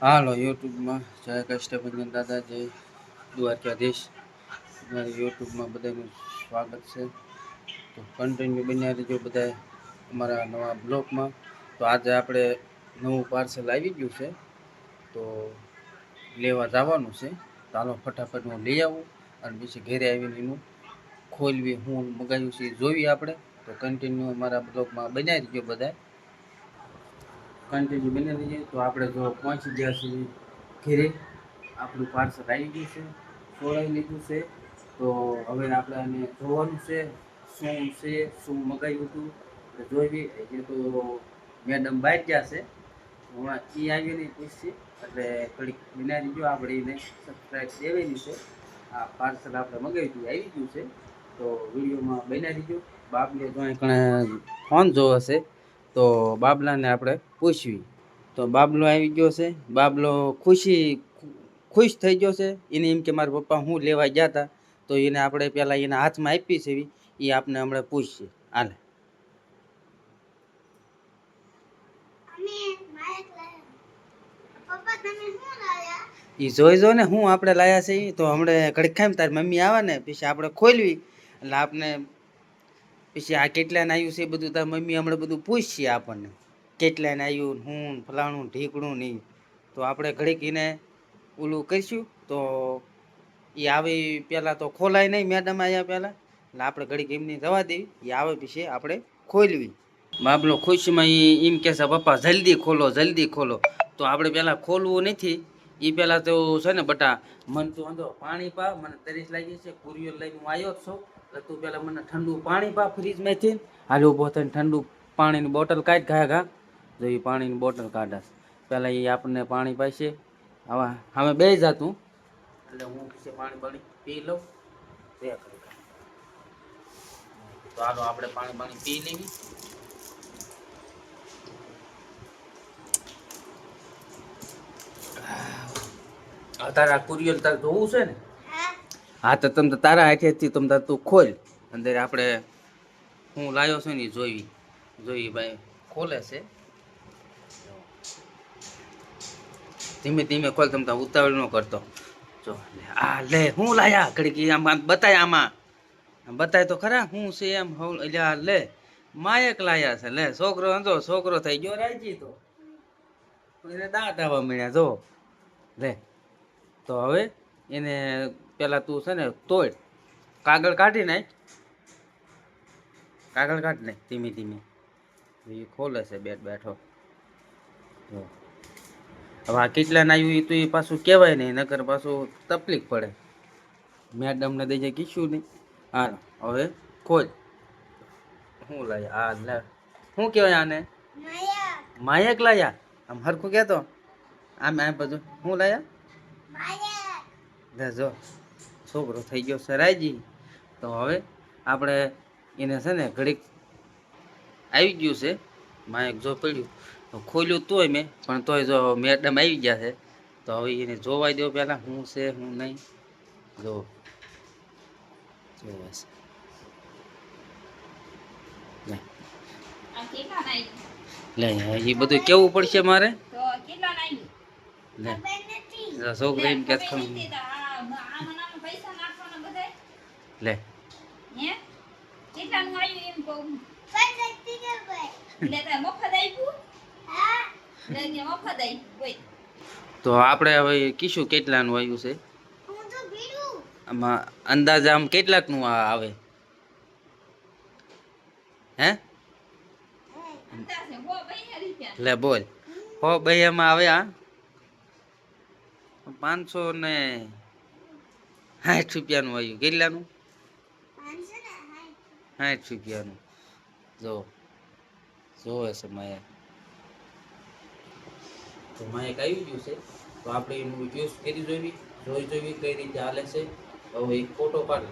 હાલો યુટ્યુબમાં જય કષ્ટભંજન દાદા જય દ્વારકાધીશ. મારી યુટ્યુબમાં બધાનું સ્વાગત છે. તો કન્ટિન્યુ બન્યા રહેજો બધા અમારા નવા બ્લોગમાં. તો આજે આપણે નવું પાર્સલ આવી ગયું છે, તો લેવા જવાનું છે. ચાલો ફટાફટ હું લઈ આવું અને પછી ઘરે આવીને એનું ખોલવી હું મગાવ્યું છે જોઈએ આપણે. તો કન્ટિન્યુ અમારા બ્લોગમાં બન્યા રહેજો બધા, કન્ટિન્યુ બની રહીએ. તો આપણે જો પહોંચી ગયા છીએ ઘરે, આપણું પાર્સલ આવી ગયું છે, ખોલાવી લીધું છે. તો હવે આપણે એને જોવાનું છે શું મગાવ્યું હતું જોઈ. હજી તો મેડમ બહાર ગયા છે, હમણાં એ આવીને પૂછશે એટલે થોડીક બનાવી દીધું. આપણે એને સબસ્ક્રાઈબ દેવાની છે. આ પાર્સલ આપણે મગાવ્યું હતું આવી ગયું છે, તો વિડીયોમાં બનાવી દીધું. બાપલે જો કણે ફોન જોવો છે, તો બાબલાને આપણે પૂછવી. તો બાબલો આવી ગયો છે. બાબલો ખુશ થઈ ગયો છે. એને એમ કે મારા પપ્પા હું લેવા ગયા હતા, તો એને આપણે પહેલાં એના હાથમાં આપી છે, એ આપણે હમણાં પૂછશે. હાલે એ જોઈ જો ને હું આપણે લાયા છે. તો હમણાં ઘડીક ખાઈ તારી મમ્મી આવે ને પછી આપણે ખોલવી, એટલે આપણે પછી આ કેટલાને આવ્યું છે બધું તારી મમ્મી હમણાં બધું પૂછશે આપણને, કેટલાને આવ્યું હું ફલાણું ઢીકણું નહીં. તો આપણે ઘડીક એને ઓલું કરીશું. તો એ આવી પહેલાં તો ખોલાય નહીં, મેડમ આવ્યા પહેલાં, એટલે આપણે ઘડીક એમની જવા દેવી. એ આવે પછી આપણે ખોલવી. બાબલો ખુશીમાં એમ કહે છે પપ્પા જલ્દી ખોલો જલ્દી ખોલો. તો આપણે પહેલાં ખોલવું નથી. એ પહેલાં તો છે ને બટા મને તું વાંધો પાણી પા, મને તરીસ લાગી છે, કુરિયર લઈને હું આવ્યો જ છું, એટલે તું પહેલાં મને ઠંડુ પાણી પા ફ્રીજમાંથી. હાલ ઊભો થઈને ઠંડુ પાણીની બોટલ કાઢ ઘા જો એ પાણીની બોટલ કાઢાશ. પહેલાં એ આપણને પાણી પાશે. હવે અમે બે જાતું એટલે હું પછી પાણી પી લઉં. તો હાલો આપણે પાણી પી લેવી. તારા કુરિયર તારે જોવું છે ને? હા તો તમે તારા હાથેથી તમે તાર તું ખોલ. અંદર આપણે હું લાવ્યો છું ને જોઈ ભાઈ ખોલે છે. ધીમે ધીમે ખોલ, તમે ઉતાવળ ન કરતો. જો આ લે હું લાયા ઘડીક આમાં બતાય, આમાં બતાય તો ખરા હું છે એમ. એટલે લે માયક લાયા છે. લે છોકરો હતો, છોકરો થઈ ગયો રાજી. તો એને દાંત આવવા મળ્યા જો. લે તો હવે એને પેલા તું છે ને તોડ, કાગળ કાઢી નાખ, કાગળ કાઢી નાખ ધીમે ધીમે. એ ખોલે છે બેઠો. જો હવે આ કેટલાને આવ્યું એ તો એ પાછું કહેવાય નહીં, નકર પાછું તકલીફ પડે. મેડમને દઈ જાય કીશું નહીં. હા હવે ખોલ. શું લાયા? હા લે શું કહેવાય આને? માયક લાયા. આમ હરખું કહેતો આમ બધું શું લાયા? જો છોકરો થઈ ગયો સરાયજી. તો હવે આપણે એને છે ને ઘડીક આવી ગયું છે માયક જો પડ્યું. તો ખોલ્યું તોય મેં, પણ તોય જો મેડમ આવી ગયા છે. તો હવે એને જોવાઈ દો પહેલાં શું છે શું નહીં. જો લે એ બધું કેવું પડશે મારે. લે છોકરી એમ કે લે તો આપણે હવે કીશું કેટલાનું આવ્યું છે. આમાં અંદાજ આમ કેટલાકનું આવે હે? લે બોલ. હો ભાઈ એમાં આવે આ 560 રૂપિયાનું આવ્યું. કેટલાનું? 60 રૂપિયાનું. જોવે છે માયક. તો માયક આવી ગયું છે. તો આપણે એનું યુઝ કરી જોઈ કઈ રીતે હાલે છે. હવે એક ફોટો પાડ લે.